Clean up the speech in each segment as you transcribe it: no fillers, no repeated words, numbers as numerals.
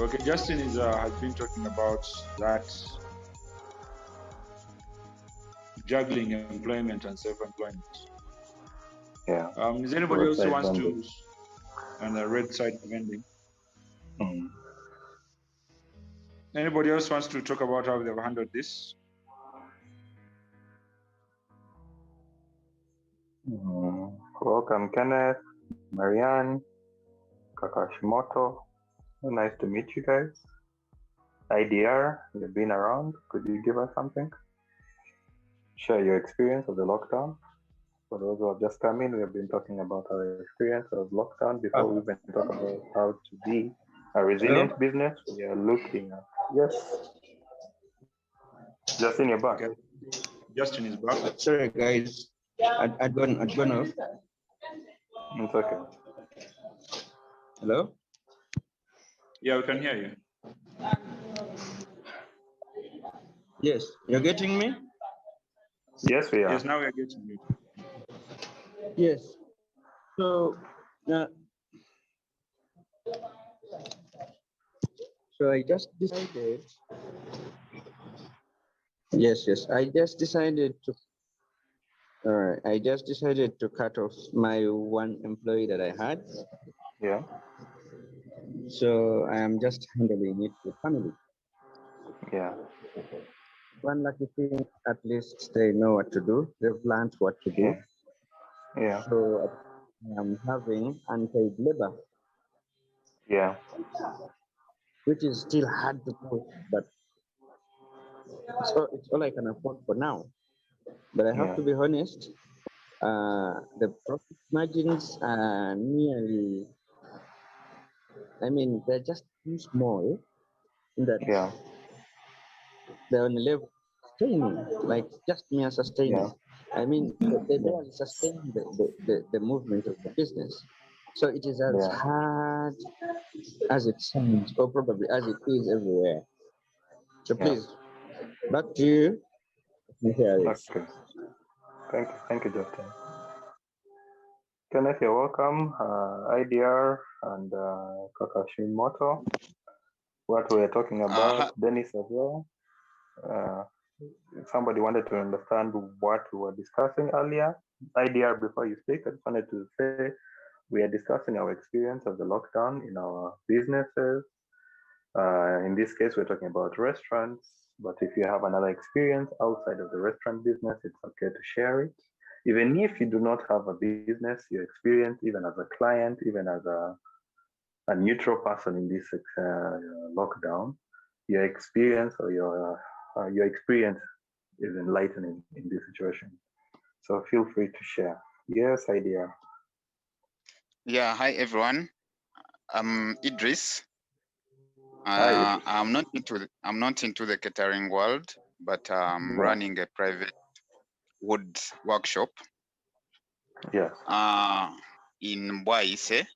Okay, Justin has been talking about that juggling employment and self-employment. Yeah. Is anybody else who Roadside wants vending. to, and the red side vending? Anybody else wants to talk about how they've handled this? Welcome, Kenneth, Marianne, Kakashimoto. Nice to meet you guys. IDR, you've been around. Could you give us something? Share your experience of the lockdown. For those who have just come in, we have been talking about our experience of lockdown before we even talk about how to be a resilient business. We are looking at, yes. Justin, you're back. Okay. Justin is back. Sorry, guys. I'd gone off. It's okay. Hello? Yeah, we can hear you. Yes, you're getting me? Yes, we are. Yes, now we are getting you. Yes. So I just decided. Yes. I just decided to. All right. I just decided to cut off my one employee that I had. Yeah. So I am just handling it with family. Yeah. One lucky thing, at least they know what to do. They've learned what to do. Yeah. So I'm having unpaid labor. Yeah. Which is still hard to push, but it's all I can afford for now. But I have to be honest, the profit margins are nearly, they're just too small in that they're on a level sustaining, like just mere sustaining. They barely sustain the movement of the business. So it is as hard as it sounds, or probably as it is everywhere. So please, back to you. Okay. Thank you, Justin. Kenneth, you're welcome. IDR and Kakashimoto. What we're talking about, Dennis as well. Somebody wanted to understand what we were discussing earlier. IDR, before you speak, I just wanted to say we are discussing our experience of the lockdown in our businesses. In this case, we're talking about restaurants, but if you have another experience outside of the restaurant business, it's okay to share it. Even if you do not have a business, your experience, even as a client, even as a neutral person in this lockdown, your experience or your experience is enlightening in this situation. So feel free to share. Yes, idea. Yeah, hi everyone. I'm Idris. Hi. I'm not into the catering world, but I'm running a private wood workshop. Yes. In Waise.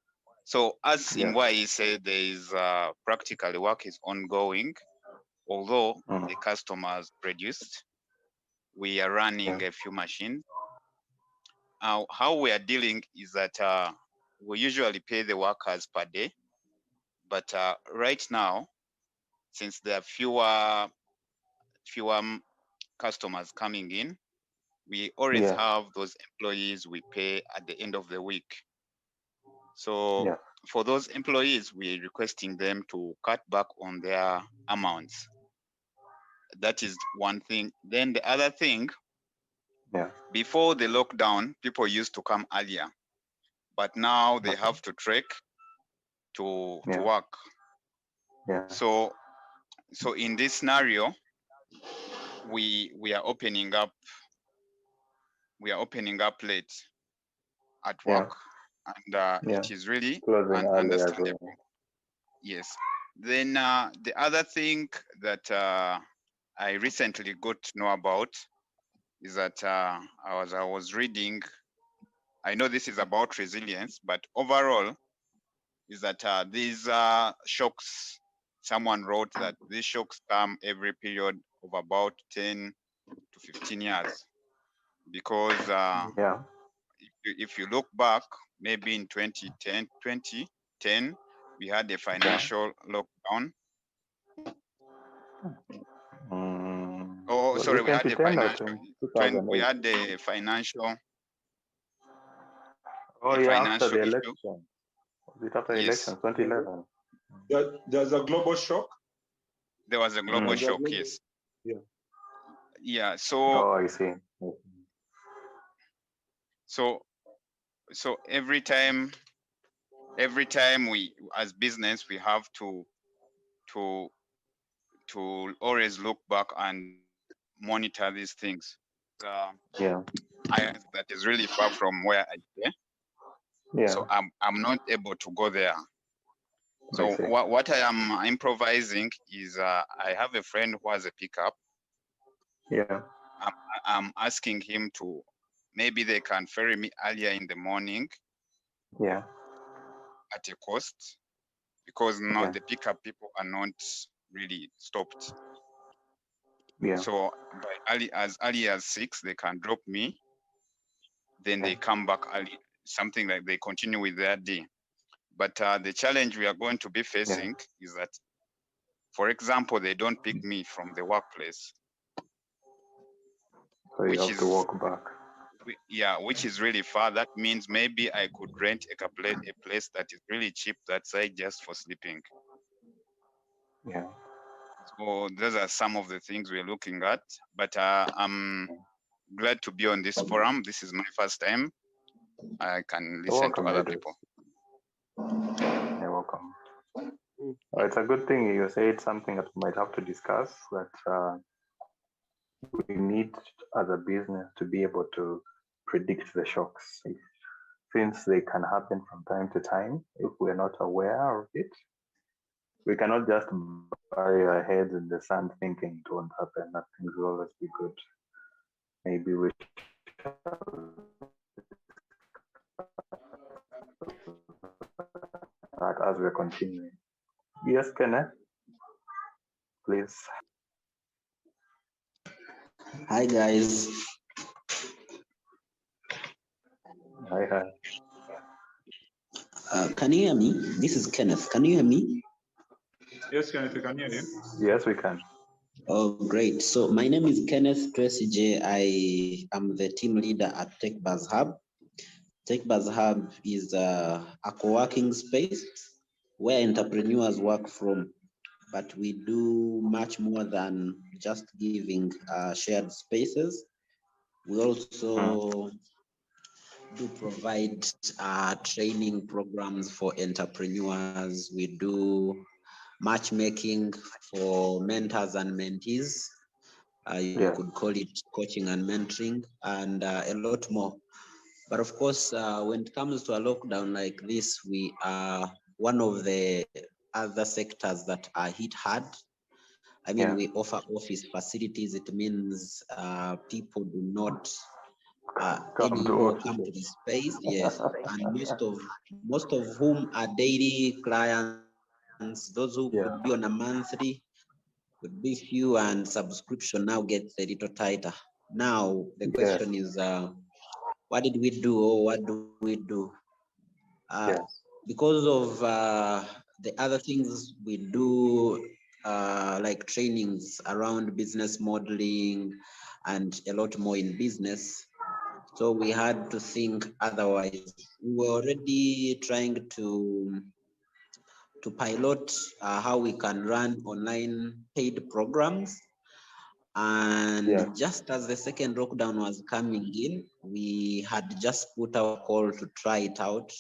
So as in Waise, there is practically work is ongoing, although the customers reduced. We are running a few machines. How we are dealing is that we usually pay the workers per day, but right now, since there are fewer customers coming in, we always have those employees we pay at the end of the week. So for those employees, we're requesting them to cut back on their amounts. That is one thing. Then the other thing, before the lockdown, people used to come earlier. but now they have to trek to work. Yeah. So in this scenario, we are opening up late at work, and it is really understandable. Yes. Then the other thing that I recently got to know about is that I was reading. I know this is about resilience, but overall, is that these shocks. Someone wrote that these shocks come every period of about 10 to 15 years, because if you look back, maybe in 2010, we had a financial lockdown. Oh, sorry, we had a financial. We had a financial. Oh, yeah, after the election. Was it after election, 2011? There's a global shock. There was a global shock, yes. Yeah. Yeah. So. Oh, I see. So every time we, as business, we have to always look back and monitor these things. That is really far from where I stay. Yeah. So I'm not able to go there. So what I am improvising is I have a friend who has a pickup. Yeah. I'm asking him to, maybe they can ferry me earlier in the morning. Yeah. At a cost, because now the pickup people are not really stopped. Yeah. So as early as 6, they can drop me. Then they come back early, something like they continue with their day. But the challenge we are going to be facing is that, for example, they don't pick me from the workplace. So you have to walk back. Yeah, which is really far. That means maybe I could rent a place that is really cheap that side just for sleeping. Yeah. So those are some of the things we're looking at. But I'm glad to be on this forum. This is my first time. I can listen to other people. You're welcome. It's a good thing you said something that we might have to discuss, that we need as a business to be able to predict the shocks, since they can happen from time to time. If we're not aware of it, we cannot just bury our heads in the sand thinking it won't happen, that things will always be good. Maybe we that as we're continuing. Yes, Kenneth, please. Hi, guys. Hi. Can you hear me? This is Kenneth. Can you hear me? Yes, Kenneth, we can hear you. Yes, we can. Oh, great. So my name is Kenneth Tracy J. I am the team leader at TechBuzz Hub. TechBuzz Hub is a co-working space where entrepreneurs work from, but we do much more than just giving shared spaces. We also do provide training programs for entrepreneurs. We do matchmaking for mentors and mentees. You could call it coaching and mentoring, and a lot more. But of course, when it comes to a lockdown like this, we are one of the other sectors that are hit hard. I mean, we offer office facilities. It means people do not anymore come to the space. Yes, and most of whom are daily clients. Those who could be on a monthly could be few, and subscription now gets a little tighter. Now the question is, what did we do, or what do we do? Because of the other things we do, like trainings around business modeling and a lot more in business. So we had to think otherwise. We were already trying to pilot how we can run online paid programs. And just as the second lockdown was coming in, we had just put out a call to try it out.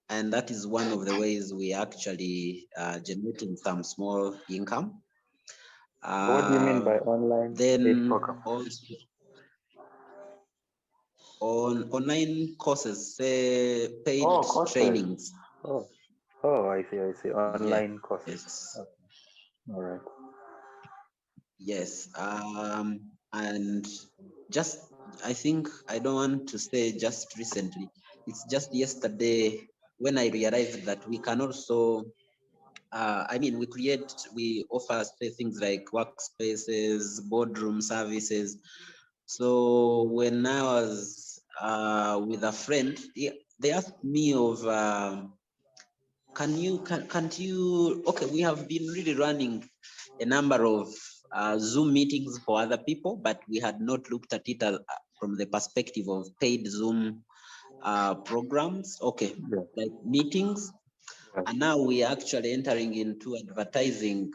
And that is one of the ways we actually generating some small income. What do you mean by online? Then also on online courses, say paid trainings. I see. Online courses. Okay. All right. Yes. And just, I think, I don't want to say just recently, it's just yesterday when I realized that we can also, we offer things like workspaces, boardroom services. So when I was with a friend, they asked me of, can't you, okay, we have been really running a number of Zoom meetings for other people, but we had not looked at it from the perspective of paid Zoom programs, like meetings. And now we are actually entering into advertising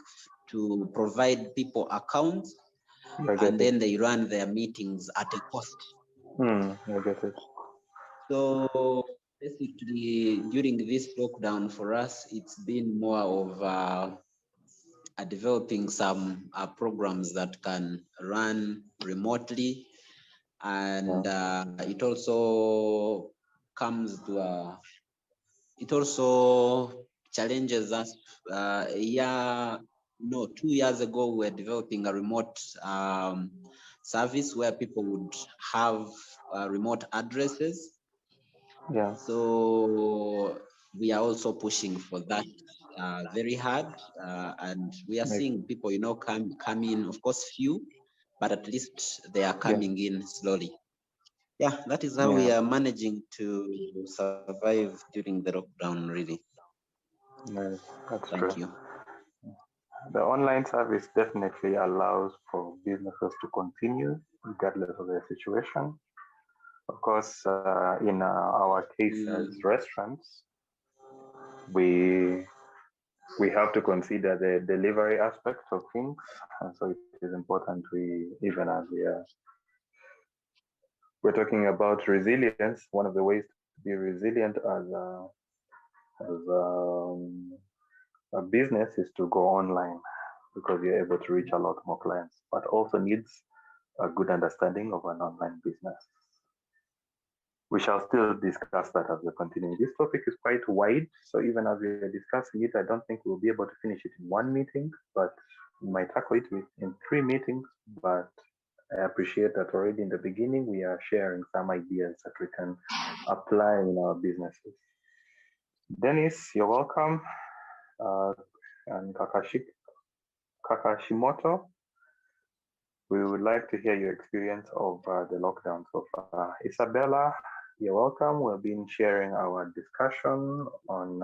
to provide people accounts, and then they run their meetings at a cost. I get it. So basically, during this lockdown for us, it's been more of developing some programs that can run remotely, and it also comes to it also challenges us. 2 years ago, we were developing a remote service where people would have remote addresses. So we are also pushing for that very hard, and we are seeing people, come in, of course, few, but at least they are coming in slowly. Yeah, that is how we are managing to survive during the lockdown, really. Nice. That's Thank true. you. The online service definitely allows for businesses to continue regardless of their situation. Of course, in our case as restaurants, we have to consider the delivery aspect of things, and so it is important even as we're talking about resilience. One of the ways to be resilient as a business is to go online, because you're able to reach a lot more clients, but also needs a good understanding of an online business. We shall still discuss that as we continue. This topic is quite wide, so even as we're discussing it, I don't think we'll be able to finish it in one meeting, but we might tackle it in 3 meetings. But I appreciate that already in the beginning, we are sharing some ideas that we can apply in our businesses. Dennis, you're welcome. And Kakashimoto, we would like to hear your experience of the lockdown so far. Isabella, you're welcome. We've been sharing our discussion on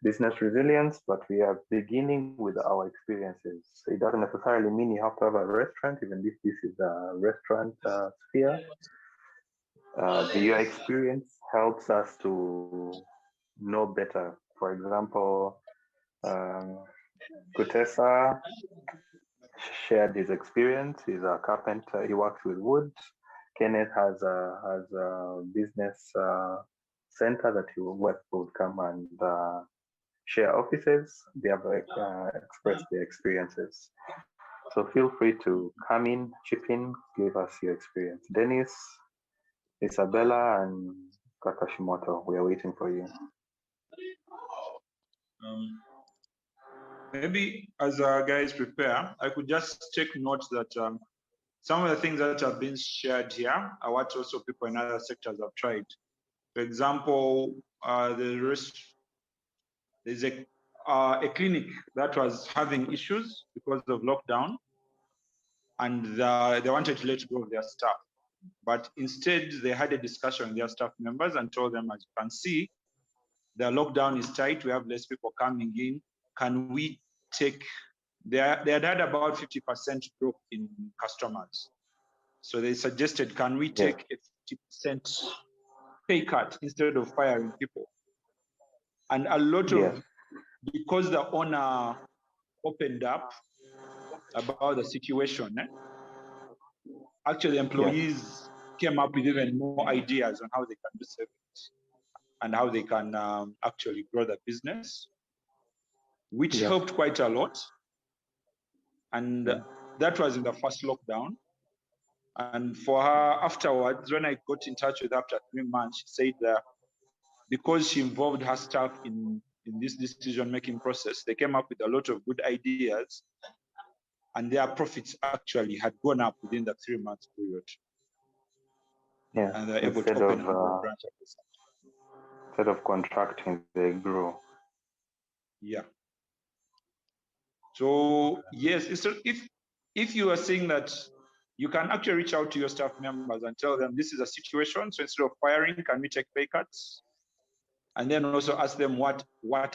business resilience, but we are beginning with our experiences. It doesn't necessarily mean you have to have a restaurant, even if this is a restaurant sphere. Your experience helps us to know better. For example, Kutesa shared his experience. He's a carpenter. He works with wood. Kenneth has a business center that he would come and share offices. They have expressed their experiences. So feel free to come in, chip in, give us your experience. Dennis, Isabella, and Kakashimoto, we are waiting for you. Maybe as our guys prepare, I could just take note that some of the things that have been shared here are what also people in other sectors have tried. For example, there's a clinic that was having issues because of lockdown, and they wanted to let go of their staff. But instead, they had a discussion with their staff members and told them, as you can see, the lockdown is tight. We have less people coming in. Can we take, they had had about 50% drop in customers. So they suggested, can we take a 50% pay cut instead of firing people? And a lot of, because the owner opened up about the situation, actually employees came up with even more ideas on how they can do savings and how they can actually grow the business, which helped quite a lot. And that was in the first lockdown. And for her afterwards, when I got in touch with her after 3 months, she said that because she involved her staff in this decision-making process, they came up with a lot of good ideas, and their profits actually had gone up within the 3 months period. Yeah, and they're able to open another branch at the same. Instead of contracting, they grow. Yeah. So yes, if you are saying that you can actually reach out to your staff members and tell them this is a situation. So instead of firing, can we take pay cuts? And then also ask them what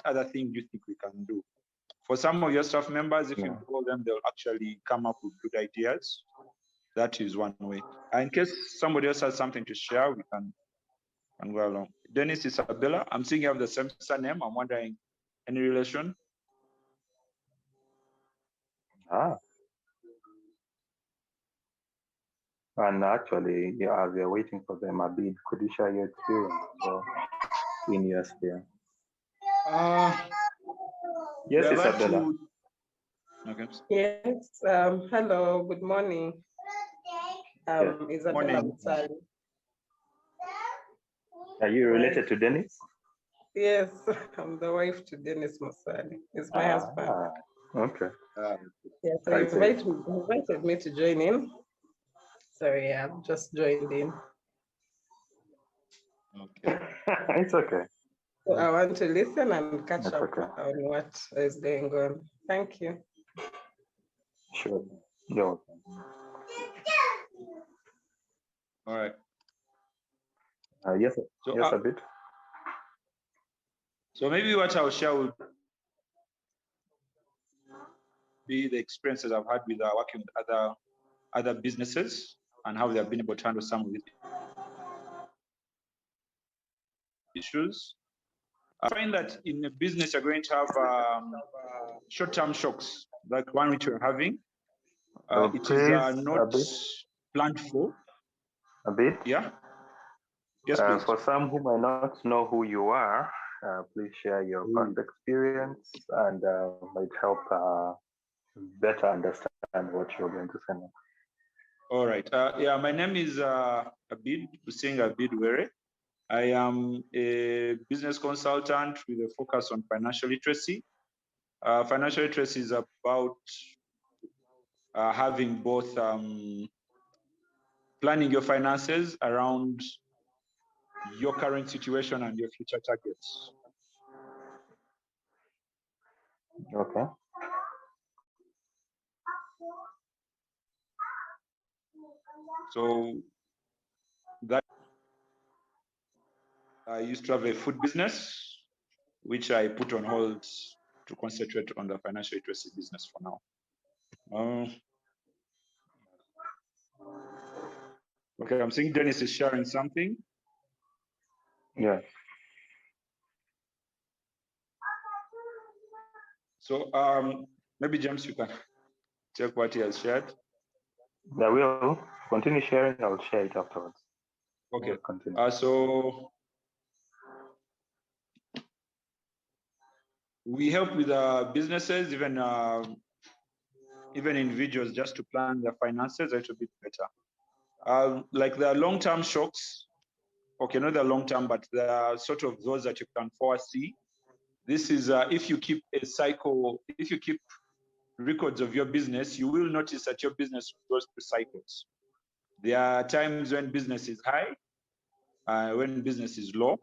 other thing do you think we can do? For some of your staff members, if you call them, they'll actually come up with good ideas. That is one way. And in case somebody else has something to share, we can go along. Dennis Isabella, I'm seeing you have the same surname. I'm wondering, any relation? And actually, as we are waiting for them, Abid, could you share your experience in your sphere? Yes, Isabella. Okay. Yes. Hello. Good morning. Isabella Mutsali. Are you related to Dennis? Yes, I'm the wife to Dennis Mutsali. He's my husband. Okay. Yeah, so you invited me to join in. Sorry, I've just joined in. Okay. It's okay. So I want to listen and catch up on what is going on. Thank you. Sure. You're welcome. All right. Yes, so, yes, a bit. So maybe what I'll share will be the experiences I've had with working with other businesses and how they've been able to handle some of these issues. I find that in a business you're going to have short-term shocks, like one which you're having. It is not planned for. A bit? Yeah. Yes, please. For some who might not know who you are, please share your past experience and might help better understand what you're going to say now. All right. Yeah, my name is Abid Hussein Abid Were. I am a business consultant with a focus on financial literacy. Financial literacy is about having both planning your finances around your current situation and your future targets. Okay. So that I used to have a food business, which I put on hold to concentrate on the financial literacy business for now. Okay, I'm seeing Dennis is sharing something. Yeah. So maybe James, you can check what he has shared. I will continue sharing. I'll share it afterwards. Okay. Continue. So we help with businesses, even individuals, just to plan their finances a little bit better. Like the long-term shocks. Okay, not the long-term, but the sort of those that you can foresee. This is if you keep a cycle, if you keep records of your business, you will notice that your business goes through cycles. There are times when business is high, when business is low.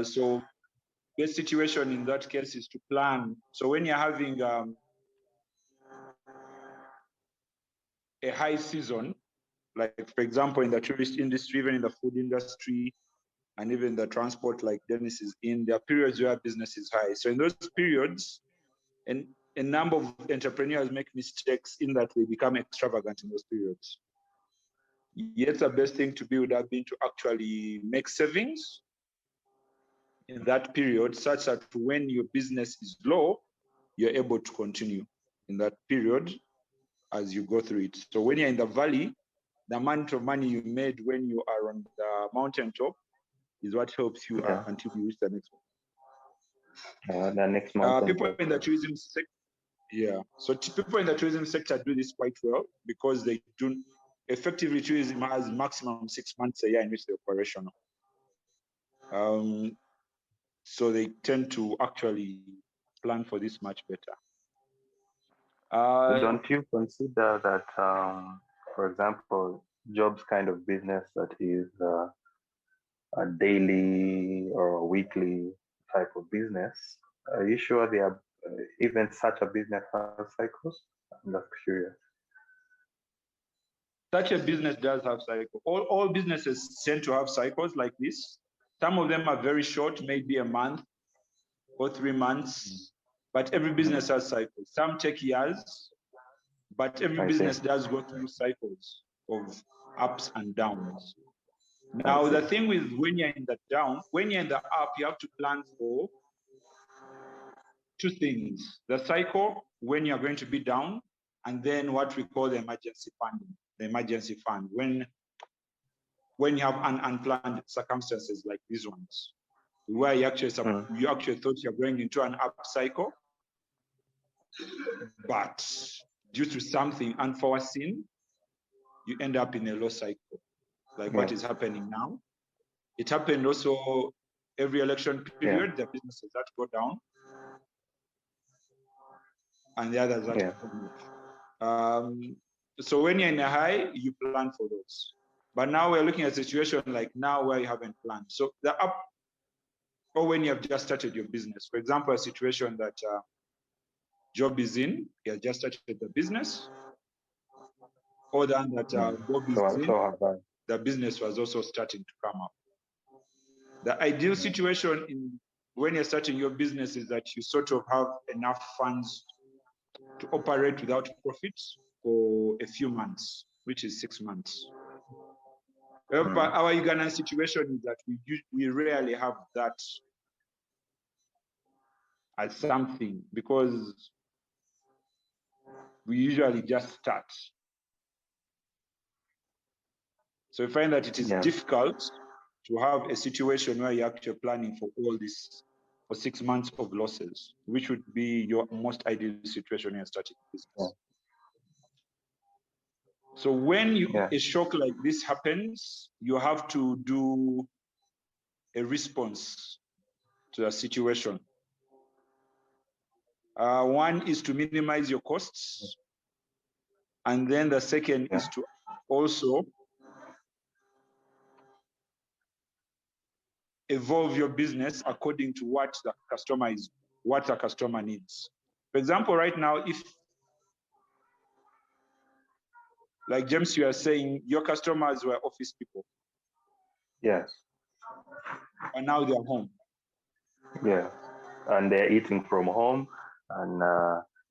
So the situation in that case is to plan. So when you're having a high season, like for example, in the tourist industry, even in the food industry, and even the transport, like Dennis is in, there are periods where business is high. So in those periods, and a number of entrepreneurs make mistakes in that they become extravagant in those periods. Yet the best thing to do would have been to actually make savings in that period, such that when your business is low, you're able to continue in that period. as you go through it. So when you're in the valley, the amount of money you made when you are on the mountaintop is what helps you until you reach the next one. The next mountain. People in the tourism sector, so people in the tourism sector do this quite well because they do effectively. Tourism has maximum 6 months a year in which they're operational. So they tend to actually plan for this much better. Don't you consider that, for example, jobs kind of business that is a daily or a weekly type of business, are you sure they are even such a business has cycles? I'm just curious. Such a business does have cycles. All businesses tend to have cycles like this. Some of them are very short, maybe a month or 3 months, but every business has cycles. Some take years, but every business does go through cycles of ups and downs. Now, the thing with when you're in the down, when you're in the up, you have to plan for 2 things: the cycle when you're going to be down, and then what we call the emergency funding, the emergency fund, when you have unplanned circumstances like these ones, where you actually thought you're going into an up cycle, but due to something unforeseen, you end up in a low cycle, like what is happening now. It happened also every election period, the businesses that go down, and the others that come up. So when you're in a high, you plan for those. But now we're looking at a situation like now where you haven't planned. So the up, or when you have just started your business, for example, a situation that Job is in, he has just started the business, or than that Bob is in, the business was also starting to come up. The ideal situation when you're starting your business is that you sort of have enough funds to operate without profits for a few months, which is 6 months. However, our Ugandan situation is that we rarely have that as something, because we usually just start. So we find that it is difficult to have a situation where you're actually planning for all this for 6 months of losses, which would be your most ideal situation when you're starting business. So when a shock like this happens, you have to do a response to the situation. One is to minimize your costs. And then the second is to also evolve your business according to what the customer needs. For example, right now, if, like James, you are saying your customers were office people. Yes. And now they're home. Yeah. And they're eating from home, and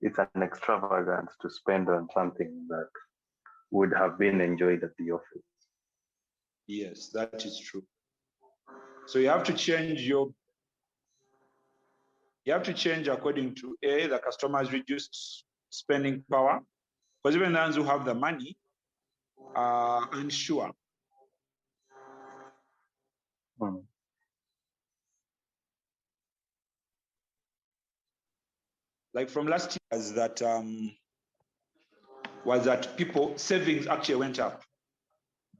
it's an extravagance to spend on something that would have been enjoyed at the office. Yes, that is true. So you have to change according to the customer's reduced spending power, because even the ones who have the money are unsure. Like from last year, was that people savings actually went up.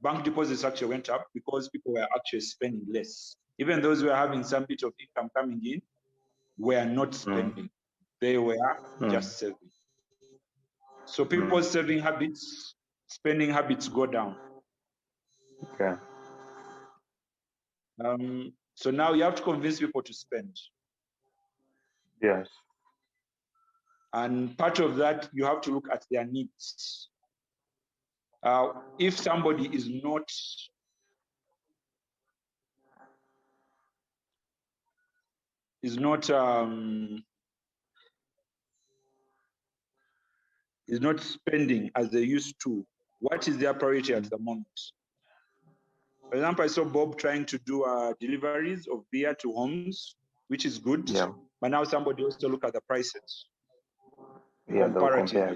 Bank deposits actually went up because people were actually spending less. Even those who were having some bit of income coming in were not spending. They were just saving. So people's saving habits, spending habits go down. Okay. So now you have to convince people to spend. Yes. And part of that, you have to look at their needs. If somebody is not spending as they used to, what is their priority at the moment? For example, I saw Bob trying to do deliveries of beer to homes, which is good. Yeah. But now somebody also look at the prices. Yeah, they'll compare.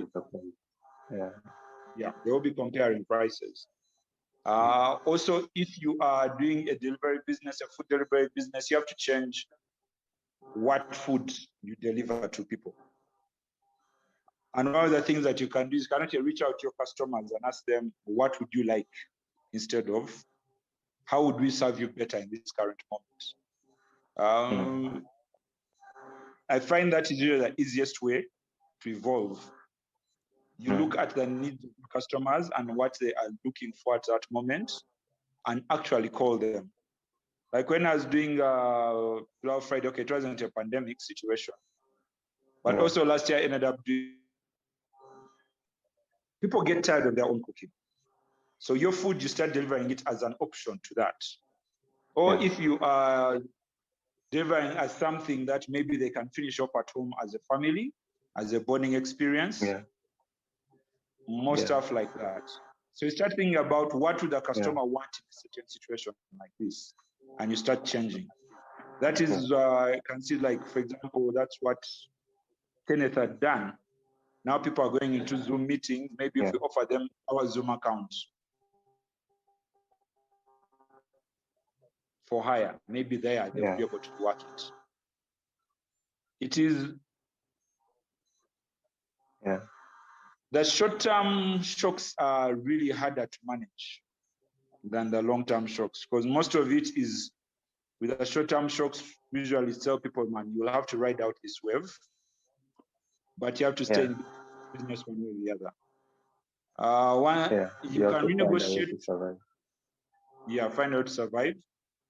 Yeah, they will be comparing prices. Also, if you are doing a delivery business, a food delivery business, you have to change what food you deliver to people. And one of the things that you can do is kind of reach out to your customers and ask them, what would you like, instead of how would we serve you better in this current moment? I find that is really the easiest way to evolve. You look at the needs of customers and what they are looking for at that moment, and actually call them. Like when I was doing Black Friday, okay, it wasn't a pandemic situation, but also last year I ended up doing. People get tired of their own cooking, so your food, you start delivering it as an option to that. Or if you are delivering as something that maybe they can finish up at home as a family, as a bonding experience, more stuff like that. So you start thinking about what would the customer want in a certain situation like this, and you start changing. That is, I can see, like, for example, that's what Kenneth had done. Now people are going into Zoom meetings. Maybe if we offer them our Zoom account for hire, maybe there they'll be able to work it. It is the short-term shocks are really harder to manage than the long-term shocks, because most of it is with the short-term shocks. Usually tell people, man, you'll have to ride out this wave, but you have to stay in business one way or the other. You can renegotiate. Find out to survive.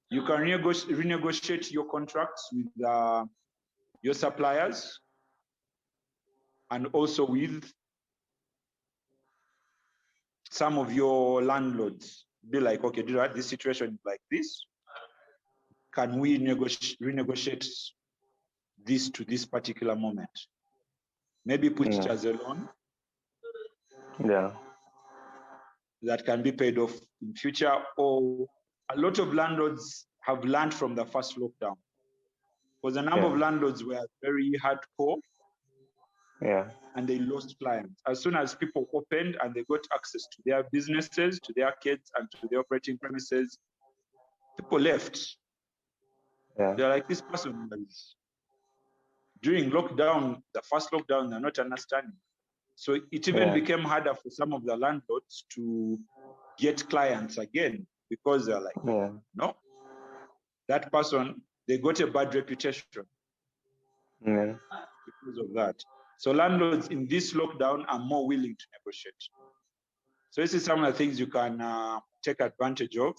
You can renegotiate your contracts with your suppliers, and also with some of your landlords. Be like, okay, this situation is like this. Can we renegotiate this to this particular moment? Maybe put it as a loan. That can be paid off in future. Or a lot of landlords have learned from the first lockdown, because a number of landlords were very hardcore. And they lost clients. As soon as people opened and they got access to their businesses, to their kids, and to the operating premises, people left. They're like, this person was during lockdown, the first lockdown, they're not understanding. So it even became harder for some of the landlords to get clients again, because they're like, no, that person, they got a bad reputation because of that. So landlords in this lockdown are more willing to negotiate. So this is some of the things you can take advantage of,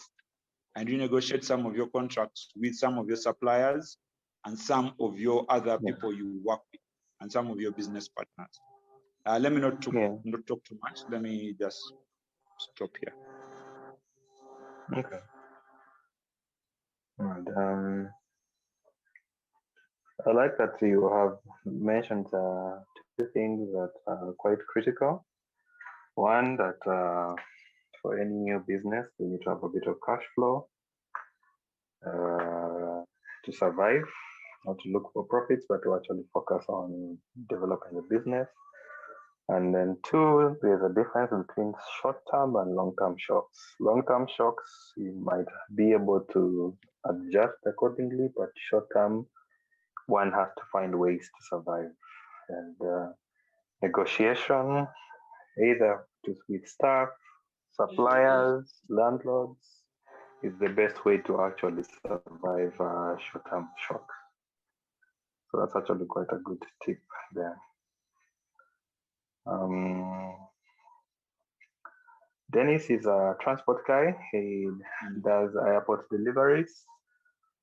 and renegotiate some of your contracts with some of your suppliers and some of your other people you work with, and some of your business partners. Let me not talk too much. Let me just stop here. Okay. And I like that you have mentioned two things that are quite critical. One, that for any new business, you need to have a bit of cash flow to survive, not to look for profits, but to actually focus on developing the business. And then two, there's a difference between short-term and long-term shocks. Long-term shocks, you might be able to adjust accordingly, but short-term, one has to find ways to survive. And negotiation, either with staff, suppliers, landlords, is the best way to actually survive short-term shocks. So that's actually quite a good tip there. Dennis is a transport guy. He does airport deliveries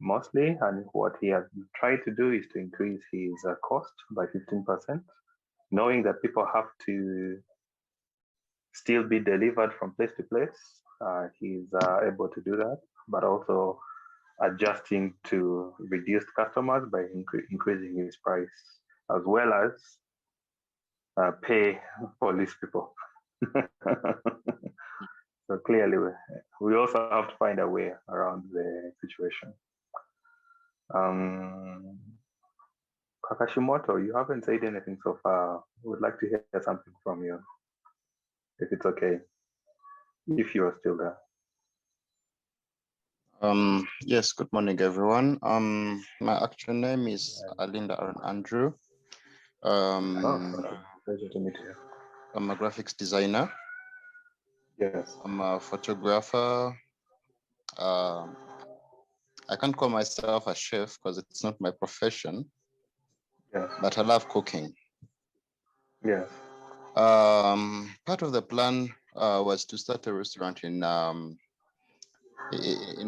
mostly, and what he has tried to do is to increase his cost by 15%, knowing that people have to still be delivered from place to place. He's able to do that, but also adjusting to reduced customers by increasing his price, as well as pay police people. So clearly, we also have to find a way around the situation. Kakashimoto, you haven't said anything so far. Would like to hear something from you. if it's okay, if you are still there. Yes, good morning, everyone. My actual name is Alinda Aaron Andrew. Pleasure to meet you. I'm a graphics designer. Yes. I'm a photographer. I can't call myself a chef because it's not my profession. Yes. But I love cooking. Yes. Part of the plan was to start a restaurant in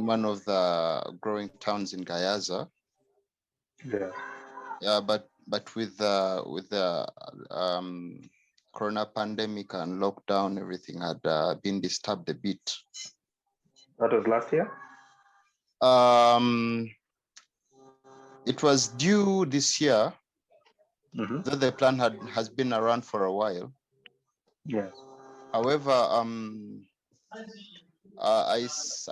one of the growing towns in Gayaza. Yeah. Yeah, but with the corona pandemic and lockdown, everything had been disturbed a bit. That was last year? It was due this year, Mm-hmm. though the plan has been around for a while. Yes. However, I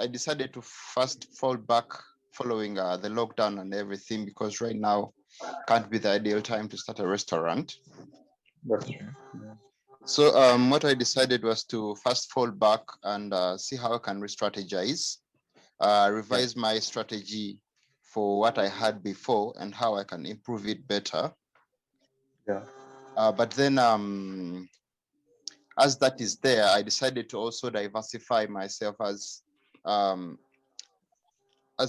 decided to first fall back following the lockdown and everything, because right now can't be the ideal time to start a restaurant. That's true. Yeah. So what I decided was to first fall back and see how I can re-strategize, revise my strategy for what I had before and how I can improve it better. Yeah. But then as that is there, I decided to also diversify myself as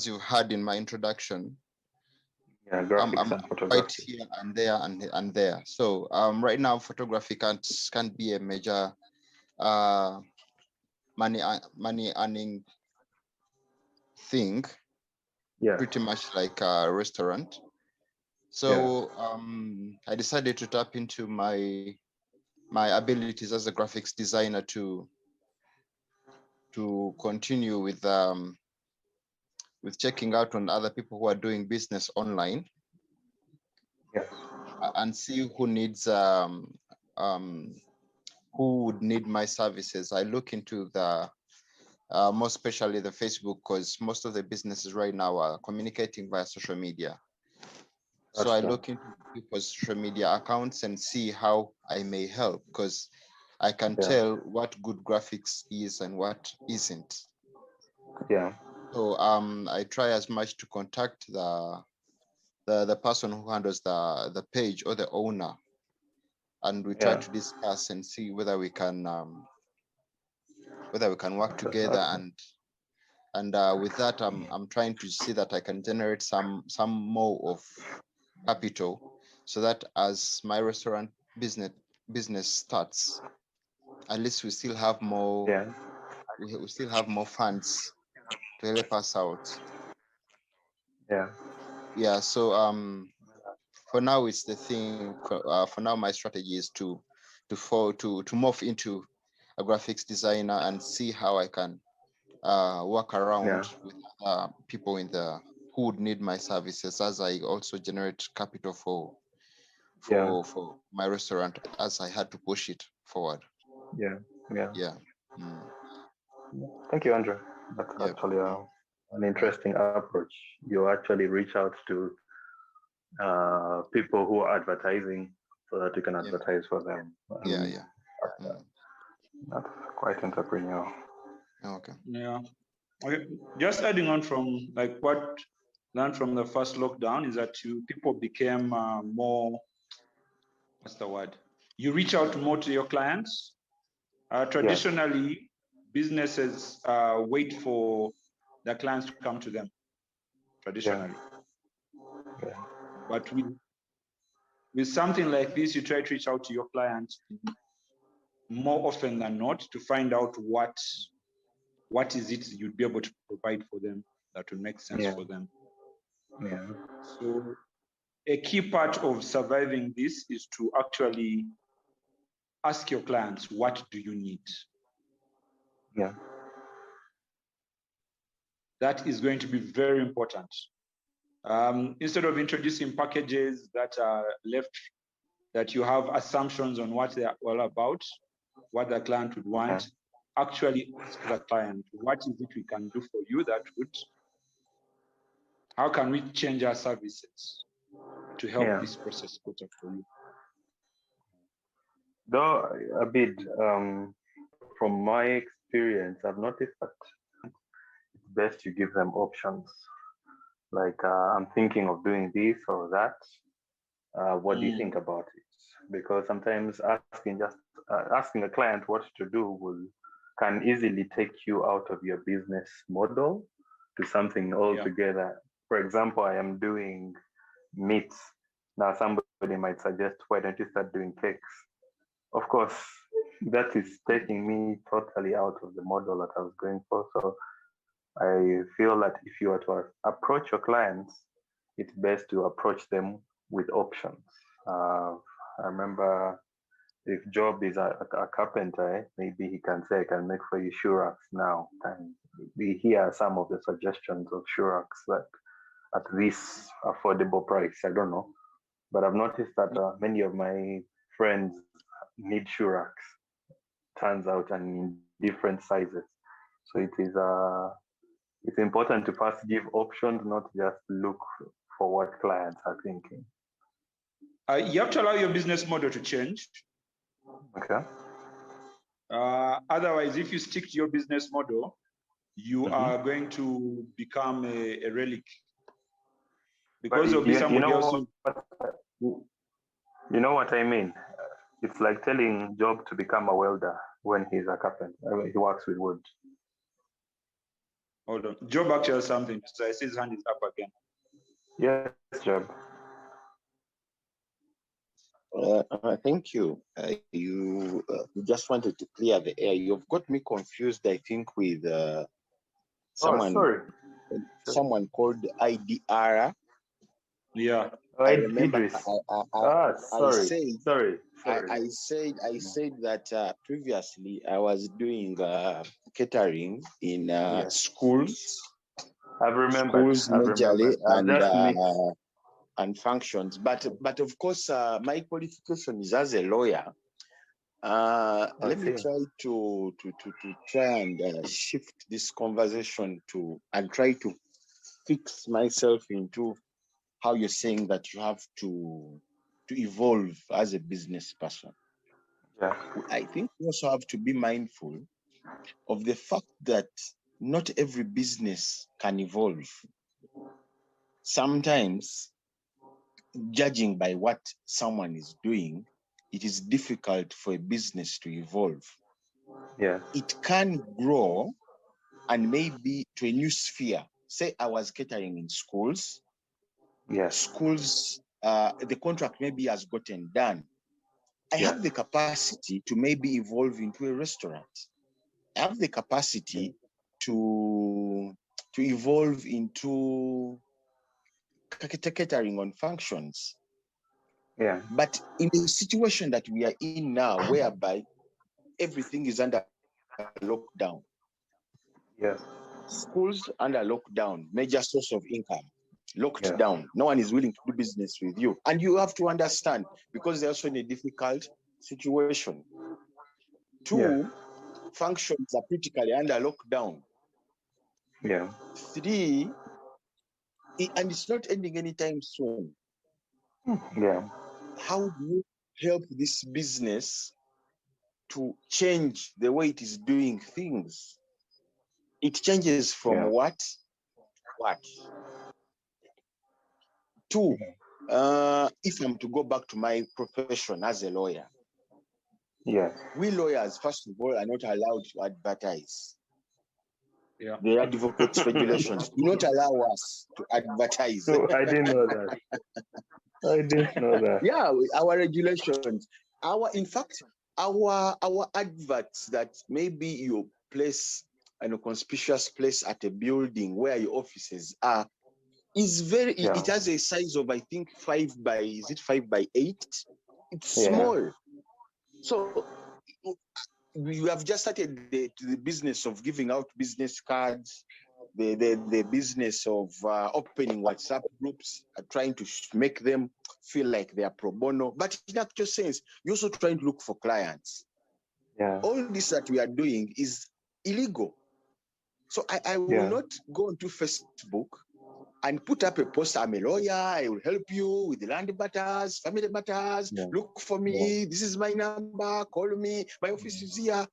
you heard in my introduction. Yeah, graphics and photography. Right here and there and there. So right now, photography can't be a major money earning thing. Yeah. Pretty much like a restaurant. So I decided to tap into my abilities as a graphics designer to continue with checking out on other people who are doing business online. Yes. And see who needs who would need my services. I look into the more especially the Facebook, because most of the businesses right now are communicating via social media. So I look into people's social media accounts and see how I may help, because I can tell what good graphics is and what isn't. Yeah. So I try as much to contact the person who handles the page or the owner, and we try to discuss and see whether we can work together. And with that, I'm trying to see that I can generate some more of capital, so that as my restaurant business starts, at least we still have more. We still have more funds to help us out. Yeah. So for now it's the thing. For now, my strategy is to morph into a graphics designer and see how I can work around with people who would need my services, as I also generate capital for my restaurant, as I had to push it forward. Yeah. Thank you, Andrew. That's actually an interesting approach. You actually reach out to people who are advertising so that you can advertise for them. That's quite entrepreneurial. Okay. Yeah. Okay. Just adding on from like what learned from the first lockdown is that people became more, what's the word? You reach out more to your clients. Traditionally, businesses wait for their clients to come to them. Traditionally, but with something like this, you try to reach out to your clients more often than not to find out what is it you'd be able to provide for them that will make sense for them. So a key part of surviving this is to actually ask your clients, what do you need? That is going to be very important. Instead of introducing packages that are left, that you have assumptions on what they are all about, what the client would want, actually ask the client, what is it we can do for you that would, how can we change our services to help this process better for you? Though a bit, from my experience, I've noticed that it's best you give them options. Like, I'm thinking of doing this or that. What do you think about it? Because sometimes asking a client what to do can easily take you out of your business model to something altogether. For example, I am doing meats. Now somebody might suggest, why don't you start doing cakes? Of course, that is taking me totally out of the model that I was going for. So I feel that if you are to approach your clients, it's best to approach them with options. I remember if Job is a carpenter, maybe he can say, I can make for you shoe racks now. And we hear some of the suggestions of shoe racks that at this affordable price. I don't know. But I've noticed that many of my friends need shoe racks, turns out, and in different sizes. So it's important to first give options, not just look for what clients are thinking. You have to allow your business model to change. Okay. Otherwise, if you stick to your business model, you are going to become a relic. Because there'll be somebody else. You know what I mean? It's like telling Job to become a welder when he's a carpenter. I mean, he works with wood. Hold on. Job actually has something. So I see his hand is up again. Yes, Job. Thank you. You just wanted to clear the air. You've got me confused, I think, with someone called IDR. Yeah. I remember. I said that previously I was doing catering in schools. I've remembered. Schools majorly and functions, but of course my qualification is as a lawyer. Let me try to try and shift this conversation and try to fix myself into how you're saying that you have to evolve as a business person. Yeah. I think we also have to be mindful of the fact that not every business can evolve. Sometimes, judging by what someone is doing, it is difficult for a business to evolve. Yeah. It can grow and maybe to a new sphere. Say I was catering in schools. Yes. Schools, the contract maybe has gotten done. I have the capacity to maybe evolve into a restaurant. I have the capacity to evolve into catering on functions. Yeah. But in the situation that we are in now, whereby everything is under lockdown. Yes. Schools under lockdown, major source of income, locked down. No one is willing to do business with you. And you have to understand, because they're also in a difficult situation. Two, functions are critically under lockdown. Yeah. Three, and it's not ending anytime soon. Yeah. How do you help this business to change the way it is doing things? It changes from what? Two, if I'm to go back to my profession as a lawyer, we lawyers, first of all, are not allowed to advertise. Yeah. The advocates regulations do not allow us to advertise. So I didn't know that. Yeah, our regulations, in fact, our adverts that maybe you place in a conspicuous place at a building where your offices are is very. It has a size of, I think, 5 by 8? It's small. So you have just started the business of giving out business cards, the business of opening WhatsApp groups, trying to make them feel like they are pro bono. But in actual sense, you're also trying to look for clients. Yeah. All this that we are doing is illegal. So I will not go onto Facebook and put up a post, I'm a lawyer, I will help you with the land matters, family matters, look for me, this is my number, call me, my office is here.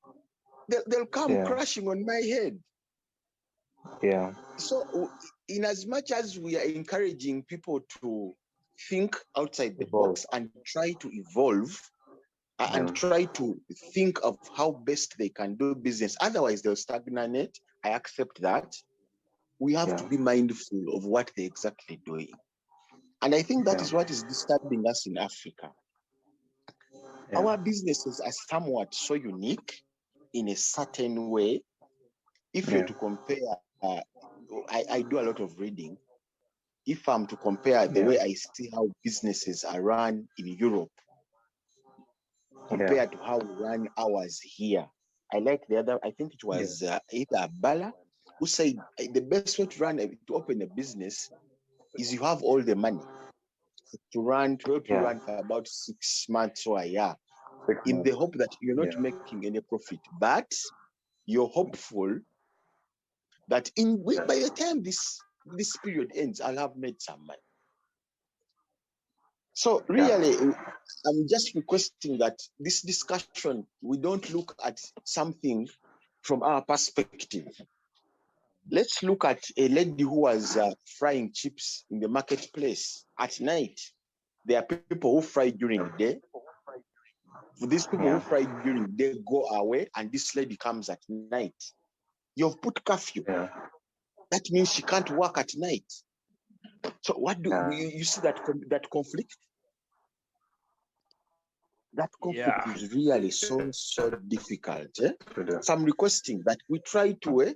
they'll come crashing on my head. Yeah. So in as much as we are encouraging people to think outside the box and try to evolve and try to think of how best they can do business, otherwise they'll stagnate. I accept that. We have to be mindful of what they're exactly doing. And I think that is what is disturbing us in Africa. Our businesses are somewhat so unique in a certain way. If you're to compare, I do a lot of reading. If I'm to compare the way I see how businesses are run in Europe compared to how we run ours here, I like the other, I think it was either Bala who said the best way to open a business is you have all the money to run for about 6 months or a year, in the hope that you're not making any profit, but you're hopeful that by the time this period ends, I'll have made some money. So really, I'm just requesting that this discussion, we don't look at something from our perspective. Let's look at a lady who was frying chips in the marketplace at night. There are people who fry during the day. For these people who fry during the day go away, and this lady comes at night. You've put curfew. That means she can't work at night. So what do you see that conflict? That conflict is really so difficult. So I'm requesting that we try to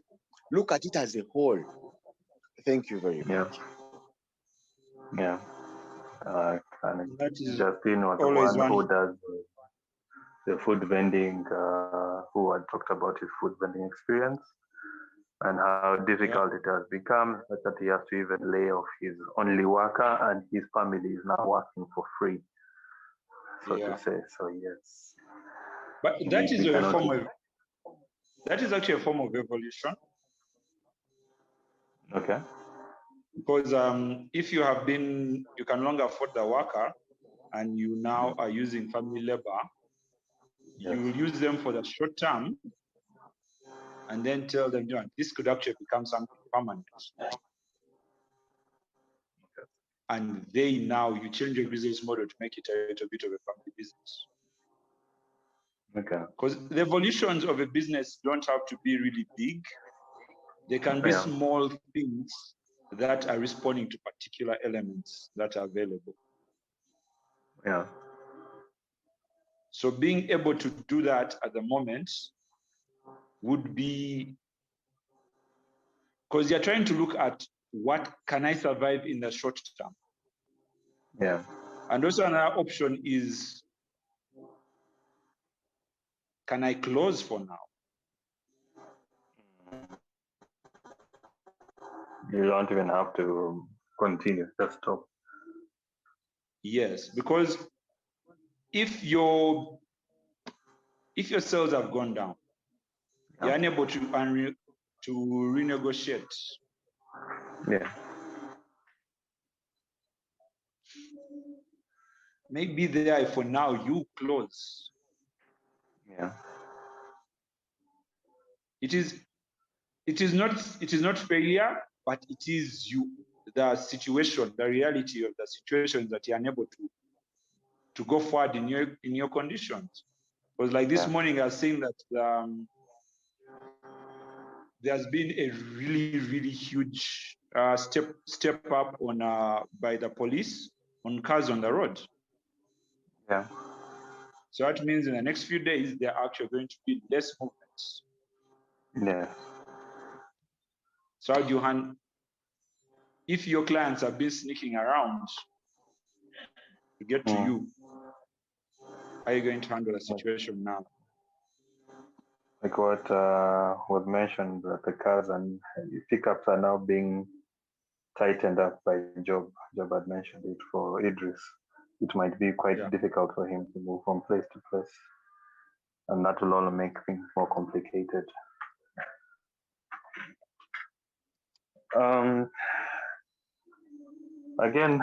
look at it as a whole. Thank you very much. Justin was the one who does the food vending, who had talked about his food vending experience and how difficult it has become, that he has to even lay off his only worker and his family is now working for free, so to say. So yes. But that is actually a form of evolution. Okay. Because if you can no longer afford the worker and you now are using family labor, you will use them for the short term and then tell them, this could actually become something permanent. And you change your business model to make it a little bit of a family business. Okay. Because the evolutions of a business don't have to be really big. They can be small things that are responding to particular elements that are available. Yeah. So being able to do that at the moment would be, because you're trying to look at what can I survive in the short term. Yeah. And also another option is, can I close for now? You don't even have to continue, just stop. Yes, because if your sales have gone down, you're unable to renegotiate. Yeah. Maybe there for now you close. Yeah. It is not failure, but it is the situation, the reality of the situation that you're unable to go forward in your conditions. Because like this morning I was saying that there's been a really, really huge step up on by the police on cars on the road. Yeah. So that means in the next few days there are actually going to be less movements. Yeah. So how do you if your clients have been sneaking around to get to you, how are you going to handle the situation now? Like what was mentioned, that the cars and pickups are now being tightened up by Job. Job had mentioned it for Idris. It might be quite difficult for him to move from place to place. And that will only make things more complicated. Again,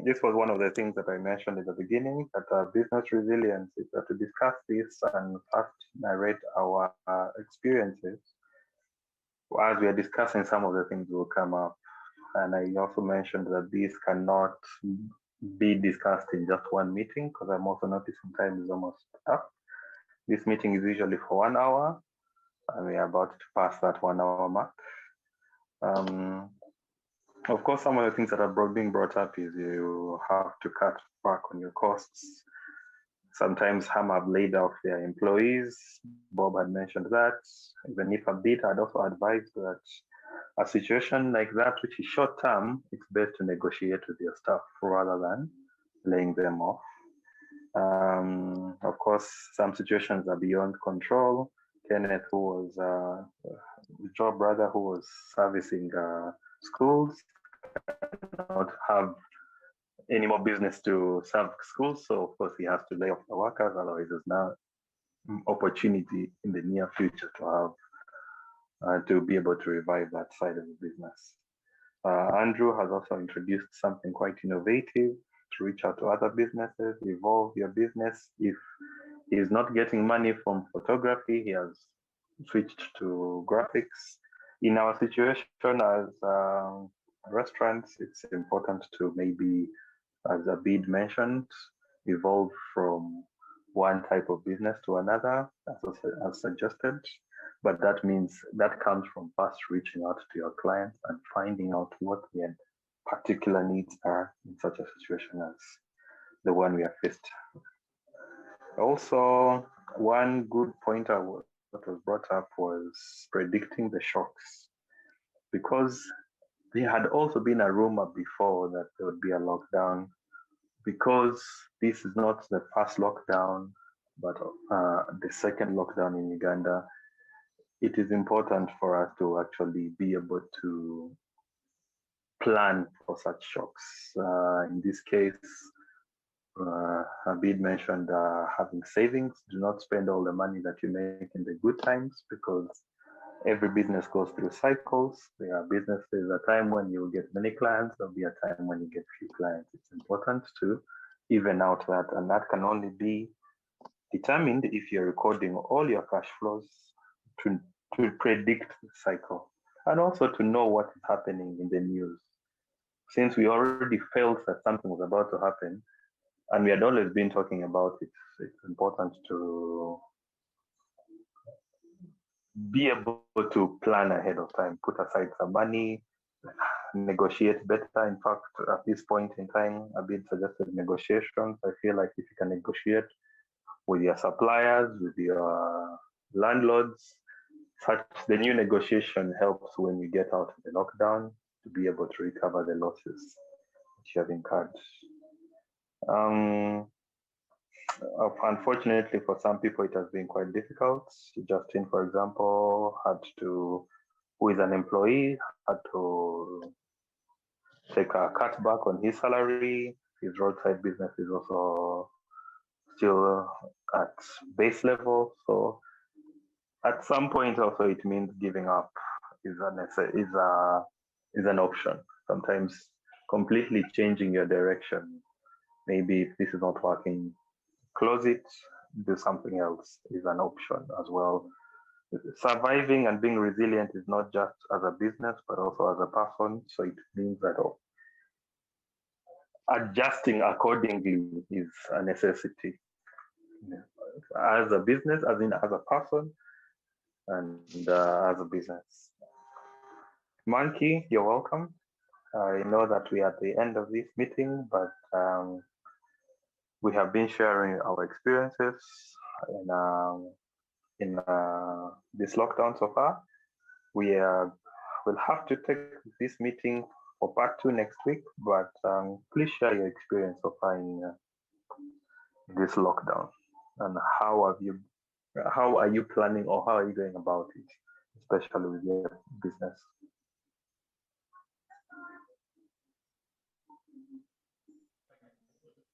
this was one of the things that I mentioned in the beginning, that business resilience is to discuss this and first narrate our experiences. As we are discussing, some of the things will come up. And I also mentioned that these cannot be discussed in just one meeting, because I'm also noticing time is almost up. This meeting is usually for 1 hour, and we are about to pass that 1 hour mark. Of course, some of the things that are being brought up is you have to cut back on your costs. Sometimes some have laid off their employees. Bob had mentioned that. Even if a bit, I'd also advise that a situation like that, which is short term, it's best to negotiate with your staff rather than laying them off. Of course, some situations are beyond control. Kenneth, who was Joe brother, who was servicing schools, cannot have any more business to serve schools. So of course he has to lay off the workers, otherwise there's now opportunity in the near future to have to be able to revive that side of the business. Andrew has also introduced something quite innovative to reach out to other businesses, evolve your business. If he's not getting money from photography, he has switched to graphics. In our situation as restaurants, it's important to maybe, as Abid mentioned, evolve from one type of business to another, as suggested. But that means that comes from first reaching out to your clients and finding out what their particular needs are in such a situation as the one we are faced. Also, one good pointer that was brought up was predicting the shocks, because there had also been a rumor before that there would be a lockdown. Because this is not the first lockdown, but the second lockdown in Uganda, it is important for us to actually be able to plan for such shocks. In this case, Abid mentioned having savings. Do not spend all the money that you make in the good times, because every business goes through cycles. There are businesses, a time when you will get many clients, there'll be a time when you get few clients. It's important to even out that, and that can only be determined if you're recording all your cash flows to predict the cycle, and also to know what is happening in the news. Since we already felt that something was about to happen, and we had always been talking about it, it's important to be able to plan ahead of time, put aside some money, negotiate better. In fact, at this point in time, a bit suggested negotiations. I feel like if you can negotiate with your suppliers, with your landlords, the new negotiation helps when you get out of the lockdown to be able to recover the losses that you have incurred. Unfortunately, for some people, it has been quite difficult. Justin, for example, who is an employee, had to take a cutback on his salary. His roadside business is also still at base level. So at some point also it means giving up is an option. Sometimes completely changing your direction. Maybe if this is not working, close it, do something else is an option as well. Surviving and being resilient is not just as a business, but also as a person. So it means that adjusting accordingly is a necessity. As a business, as a person, and as a business. Monkey, you're welcome. I know that we are at the end of this meeting, but we have been sharing our experiences in this lockdown so far. We will have to take this meeting for part 2 next week, but please share your experience so far in this lockdown, and how are you planning, or how are you going about it, especially with your business?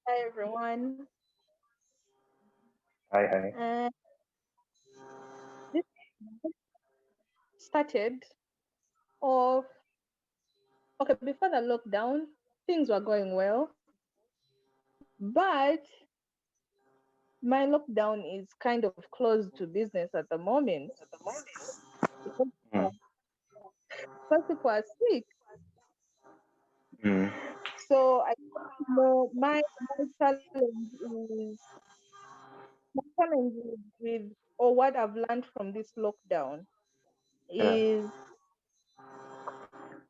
Hi everyone. Hi. This started off, okay, before the lockdown, things were going well. But my lockdown is kind of closed to business at the moment because people are sick. So I know my challenge with or what I've learned from this lockdown is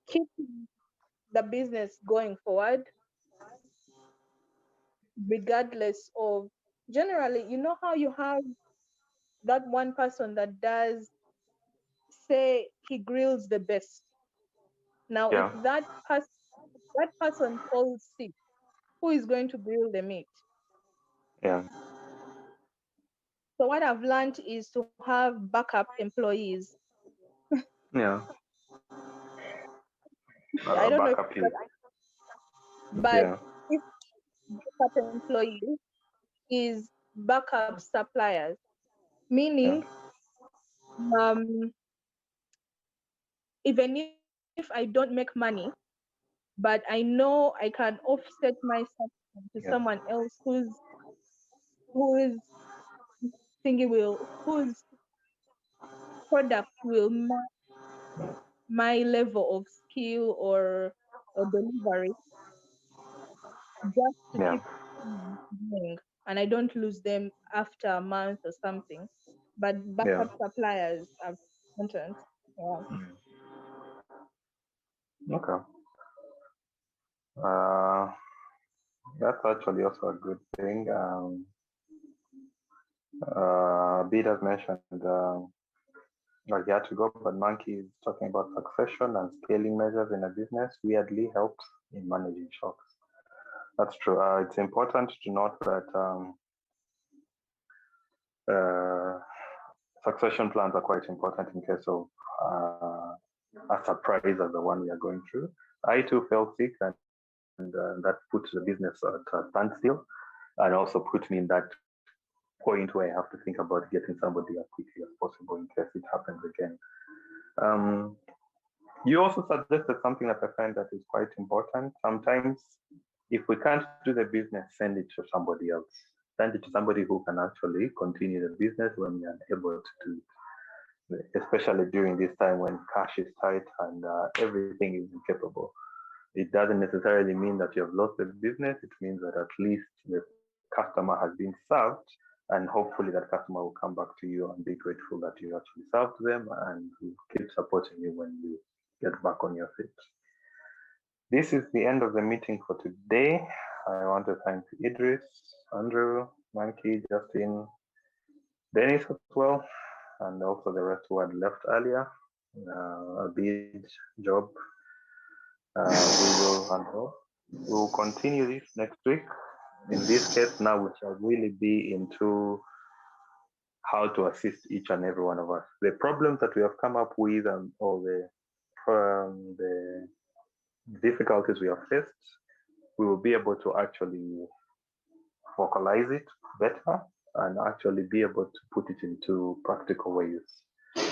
keeping the business going forward, regardless of generally, you know how you have that one person that does say he grills the best. Now, if that person falls sick, who is going to grill the meat? Yeah. So what I've learned is to have backup employees. Yeah. I don't know if Backup you. but if backup employee is backup suppliers, meaning even if I don't make money, but I know I can offset myself to someone else whose whose product will match my level of skill or delivery, just to keep going, and I don't lose them after a month or something. But backup suppliers are important. Yeah. Okay. That's actually also a good thing. Bid has mentioned like he had to go, but Monkey is talking about succession and scaling measures in a business weirdly helps in managing shocks. That's true. It's important to note that succession plans are quite important in case of a surprise as the one we are going through. I too felt sick, and that put the business at a standstill, and also put me in that point where I have to think about getting somebody as quickly as possible in case it happens again. You also suggested something that I find that is quite important. Sometimes, if we can't do the business, send it to somebody else. Send it to somebody who can actually continue the business when you're unable to do it, especially during this time when cash is tight and everything is incapable. It doesn't necessarily mean that you have lost the business. It means that at least the customer has been served, and hopefully that customer will come back to you and be grateful that you actually served them, and will keep supporting you when you get back on your feet. This is the end of the meeting for today. I want to thank Idris, Andrew, Monkey, Justin, Dennis as well, and also the rest who had left earlier. A big job. We will continue this next week. In this case, now we shall really be into how to assist each and every one of us. The problems that we have come up with and all the difficulties we have faced, we will be able to actually vocalize it better and actually be able to put it into practical ways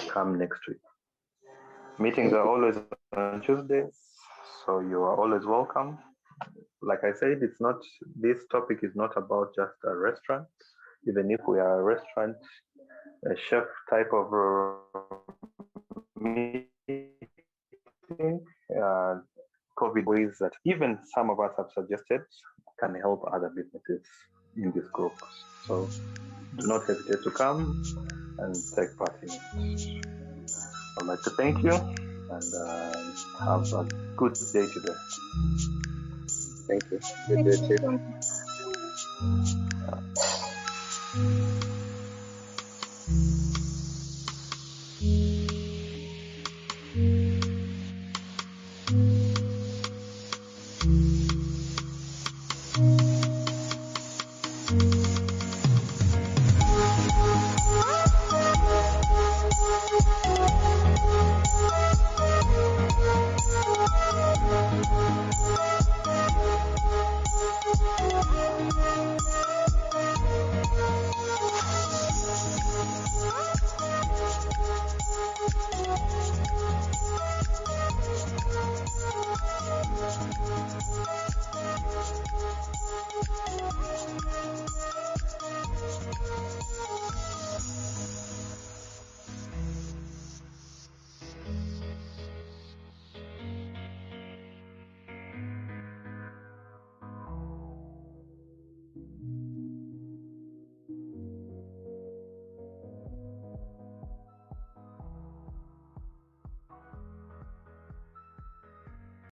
come next week. Meetings are always on Tuesdays, so you are always welcome. Like I said, this topic is not about just a restaurant. Even if we are a restaurant, a chef type of meeting, COVID ways that even some of us have suggested can help other businesses in this group. So do not hesitate to come and take part in it. I'd like to thank you and have a good day today. Thank you. Good day too.